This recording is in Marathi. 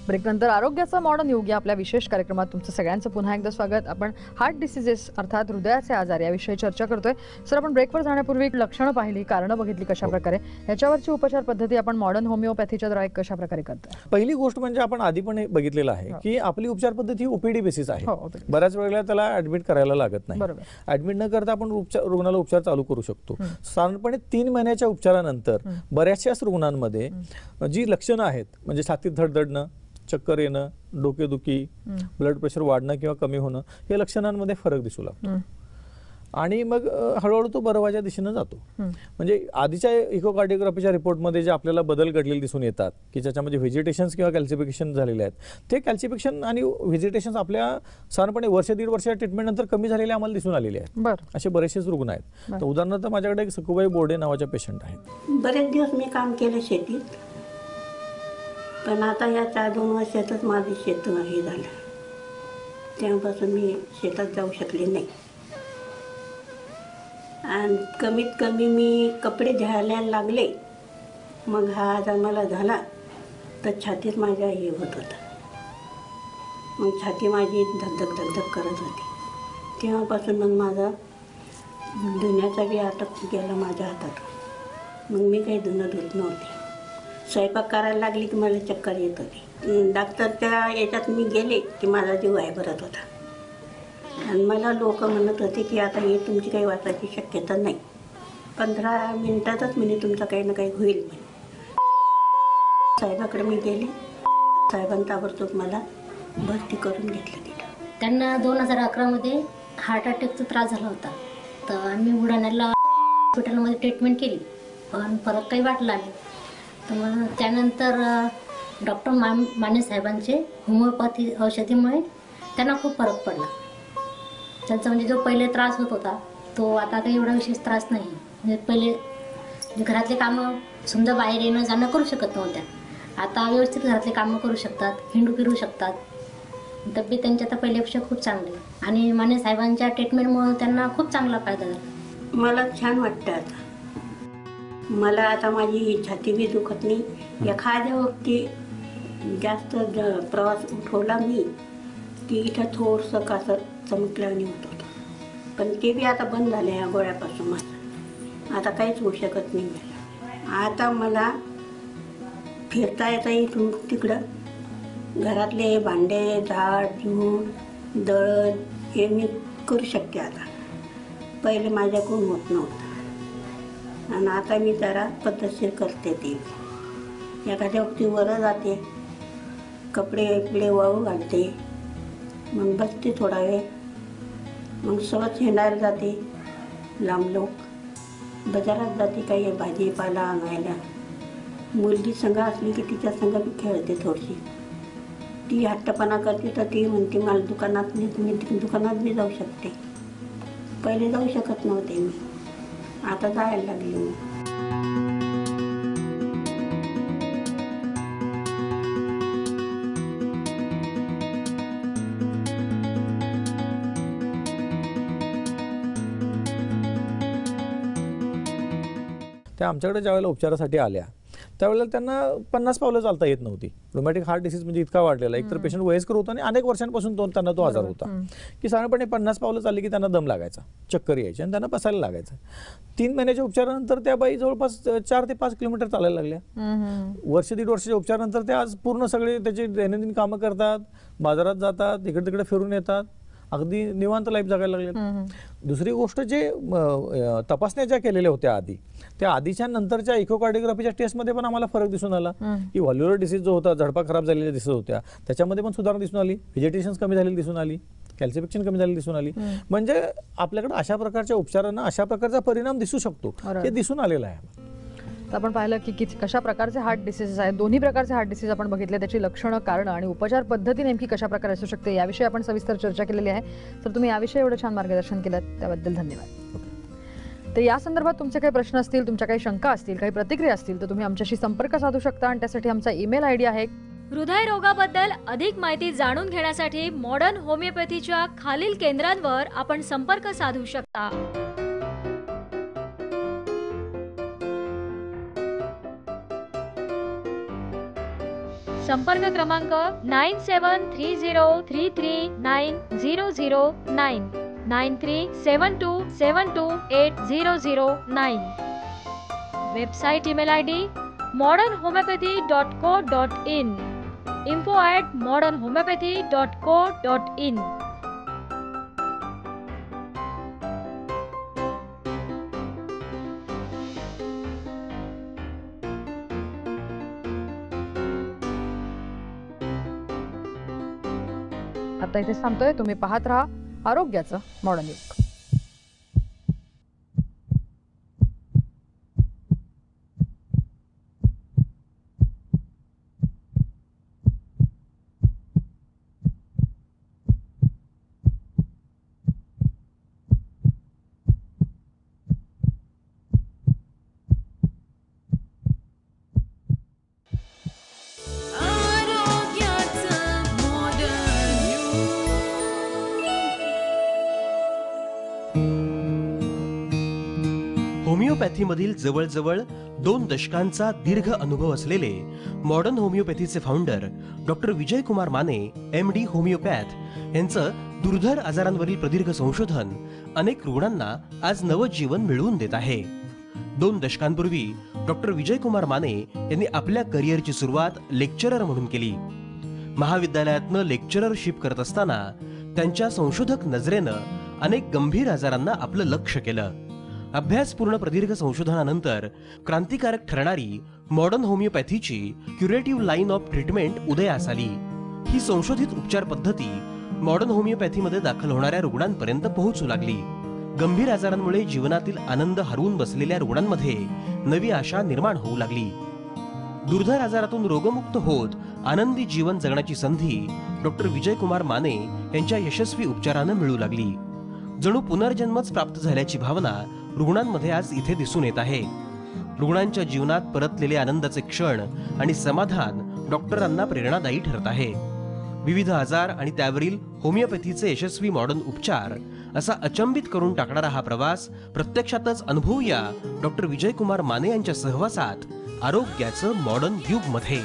ब्रेकनंतर आरोग्याचा मॉडर्न युग या आपल्या विशेष कार्यक्रमात तुमचं सगळ्यांचं पुन्हा एकदा स्वागत. आपण हार्ट डिसीजेस अर्थात हृदयाचे आजार याविषयी चर्चा करतोय. सर, आपण ब्रेकवर जाण्यापूर्वी लक्षणं पाहिली, कारणं बघितली कशा प्रकारे, याच्यावरची उपचार पद्धती आपण मॉडर्न होमिओपॅथीच्या द्वारे कशा प्रकारे करतोय? पहिली गोष्ट म्हणजे आपण आधी पण बघितलेलं आहे की आपली उपचार पद्धती ओपीडी बेसिस आहे. बऱ्याच वेळेला त्याला ऍडमिट करायला लागत नाही. ऍडमिट न करता आपण रुग्णाला उपचार चालू करू शकतो. साधारणपणे 3 महिन्याच्या उपचारानंतर बऱ्याचशाच रुग्णांमध्ये जी लक्षणं आहेत, म्हणजे छातीत धडधडणं, चक्कर येणं, डोकेदुखी, ब्लड प्रेशर वाढणं किंवा कमी होणं, या लक्षणांमध्ये फरक दिसू लागतो आणि मग हळूहळू तो बरं व्हायच्या दिशेनं जातो. म्हणजे आधीच्या इकोकार्डिओग्राफीच्या रिपोर्टमध्ये जे आपल्याला बदल घडलेले दिसून येतात की ज्याच्यामध्ये व्हेजिटेशन्स किंवा कॅल्सिफिकेशन झालेले आहेत, ते कॅल्सिफिकेशन आणि व्हेजिटेशन्स आपल्या साधारणपणे वर्ष दीड वर्षाच्या ट्रीटमेंटनंतर कमी झालेले आम्हाला दिसून आलेले आहेत. असे बरेचसेच रुग्ण आहेत. तर उदाहरणार्थ माझ्याकडे एक सखुबाई बोर्डे नावाच्या पेशंट आहेत. बरेच दिवस मी काम केलं शेतीत, पण आता या 4-2 वर्षातच माझं शेत हे झालं. तेव्हापासून मी शेतात जाऊ शकले नाही आणि कमीत कमी मी कपडे धुवायला लागले. मग हा आजार मला झाला तर छातीत माझ्या हे होत होतं. मग छाती माझी धगधग धगधग करत होती. तेव्हापासून मग माझा धुण्याचा बी आटक गेला माझ्या हातात. मग मी काही धुणं धुत नव्हते. स्वयंपाक करायला लागली की मला चक्कर येत होती. डॉक्टरच्या याच्यात मी गेले की माझा जीव आहे भरत होता आणि मला लोक म्हणत होते की आता हे तुमची काही वाचायची शक्यता नाही, 15 मिनिटातच म्हणजे तुमचं काही ना काही होईल म्हणे. साहेबाकडे मी गेले. साहेबांनी ताबडतोब मला भरती करून घेतलं तिथं. त्यांना 2011मध्ये हार्ट अटॅकचा त्रास झाला होता. तर आम्ही बुलढाण्याला हॉस्पिटलमध्ये ट्रीटमेंट केली, पण फरक काही वाटला नाही. तर मग त्यानंतर डॉक्टर माने साहेबांचे होमिओपॅथी औषधीमुळे त्यांना खूप फरक पडला. त्यांचा म्हणजे जो पहिले त्रास होत होता तो आता काही एवढा विशेष त्रास नाही. म्हणजे पहिले घरातले कामं समजा बाहेर येणं जाणं करू शकत नव्हत्या, आता व्यवस्थित घरातले कामं करू शकतात, हिंडू फिरू शकतात. तब्येत त्यांची आता पहिल्यापेक्षा खूप चांगली आणि माने साहेबांच्या ट्रीटमेंटमुळे त्यांना खूप चांगला फायदा झाला. मला छान वाटतं. आता मला आता माझी छाती बी दुखत नाही. एखाद्या वक्ती जास्त प्रवास उठवला मी की इथं थोडंसं कसं चमकल्याने होत होतं, पण ते बी आता बंद झालं या गोळ्यापासून. माझं आता काहीच होऊ शकत नाही मला. आता मला फिरता येता इथून तिकडं. घरातले भांडे, झाड झूड, दळण हे मी करू शकते आता. पहिले माझ्याकडून होत नव्हतं आणि आता मी जरा पद्धतशीर करते. ते एखाद्या वक्ती वर जाते, कपडे बिपडे वाळू घालते, मग बसते थोडा वेळ, मग सहज हिंडायला जाते. लांब लोक बाजारात जाते काही भाजीपाला आणायला. मुलगी संग असली की तिच्या संग मी खेळते थोडीशी. ती हट्टपणा करते तर ती म्हणते मला दुकानात मी दुकानात बी जाऊ शकते. पहिले जाऊ शकत नव्हते मी, आता जायला लागले मी. त्या आमच्याकडे ज्यावेळेला उपचारासाठी आल्या त्यावेळेला त्यांना 50 पावलं चालता येत नव्हती. रोमॅटिक हार्ट डिसीज म्हणजे इतका वाढलेला, एकतर पेशंट वयस्कर होता आणि अनेक वर्षांपासून त्यांना तो आजार होता की साधारणपणे 50 पावलं चालली की त्यांना दम लागायचा, चक्कर यायची आणि त्यांना बसायला लागायचं. 3 महिन्याच्या उपचारानंतर त्या बाई जवळपास 4 ते 5 किलोमीटर चालायला लागल्या. वर्ष दीड वर्षाच्या उपचारानंतर त्या आज पूर्ण सगळे त्याची दैनंदिन कामं करतात, बाजारात जातात, इकडे तिकडे फिरून येतात, अगदी निवांत लाईफ जगायला लागले. दुसरी गोष्ट, जे तपासण्या ज्या केलेल्या होत्या आधी, त्या आधीच्या नंतरच्या इकोकार्डिओग्राफीच्या टेस्टमध्ये पण आम्हाला फरक दिसून आला की व्हॉल्युलर डिसीज जो होता, झडपा खराब झालेल्या दिसत होत्या, त्याच्यामध्ये पण सुधारणा दिसून आली, व्हेजिटेशन कमी झालेली दिसून आली, कॅल्सिफिकेशन कमी झालेली दिसून आली. म्हणजे आपल्याकडे अशा प्रकारच्या उपचारांना अशा प्रकारचा परिणाम दिसू शकतो, हे दिसून आलेलं आहे. आपण पाहिलं की कशा प्रकारचे हार्ट डिसीजेस आहेत. दोन्ही प्रकारचे हार्ट डिसीज आपण बघितले, त्याची लक्षणं, कारणं आणि उपचार पद्धती नेमकी कशा प्रकारे असू शकते याविषयी आपण सविस्तर चर्चा केलेली आहे. तर तुम्ही याविषयी एवढं छान मार्गदर्शन केलं त्याबद्दल धन्यवाद. तर या संदर्भात तुमचे काही प्रश्न असतील, तुमच्या काही शंका असतील, काही प्रतिक्रिया असतील तर तुम्ही आमच्याशी संपर्क साधू शकता आणि त्यासाठी आमचा ईमेल आयडी आहे. हृदयरोगाबद्दल अधिक माहिती जाणून घेण्यासाठी मॉडर्न होमिओपॅथीच्या खालील केंद्रांवर आपण संपर्क साधू शकता. संपर्क क्रमांक 9730339009 9372728009. Website email ID modernhomeopathy.co.in, info@modernhomeopathy.co.in. आता इथे थांबतोय. तुम्ही पाहत राहा आरोग्याचं मॉडर्न युग. होमिओपॅथीमधील जवळजवळ 2 दशकांचा दीर्घ अनुभव असलेले मॉडर्न होमिओपॅथीचे founder doctor Vijaykumar Mane MD homoeopath यांचं दुर्धर आजारांवरील प्रदीर्घ संशोधन अनेक रुग्णांना आज नवजीवन मिळवून देत आहे. 2 दशकांपूर्वी डॉक्टर विजयकुमार माने यांनी आपल्या करिअरची सुरुवात लेक्चरर म्हणून केली. महाविद्यालयातनं लेक्चररशिप करत असताना त्यांच्या संशोधक नजरेनं अनेक गंभीर आजारांना आपलं लक्ष केलं. अभ्यासपूर्ण प्रदीर्घ संशोधनानंतर क्रांतिकारक ठरणारी मॉडर्न होमिओपॅथीची क्युरेटिव्ह लाईन ऑफ ट्रीटमेंट उदयास आली. ही संशोधित उपचार पद्धती मॉडर्न होमिओपॅथीमध्ये दाखल होणाऱ्या रुग्णांपर्यंत पोहोचू लागली. गंभीर आजारांमुळे जीवनातील आनंद हरवून बसलेल्या रुग्णांमध्ये नवी आशा निर्माण होऊ लागली. दुर्धर आजारातून रोगमुक्त होत आनंदी जीवन जगण्याची संधी डॉक्टर विजयकुमार माने यांच्या यशस्वी उपचारानं मिळू लागली. जणू पुनर्जन्मच प्राप्त झाल्याची भावना रुग्णांमध्ये आज इथे दिसून येत आहे. रुग्णांच्या जीवनात परतलेले आनंदाचे क्षण आणि समाधान डॉक्टरांना प्रेरणादायी ठरत आहे. विविध आजार आणि त्यावरील होमिओपॅथीचे यशस्वी मॉडर्न उपचार असा अचंबित करून टाकणारा हा प्रवास प्रत्यक्षातच अनुभवूया डॉक्टर विजयकुमार माने यांच्या सहवासात आरोग्याचं मॉडर्न युग मध्ये.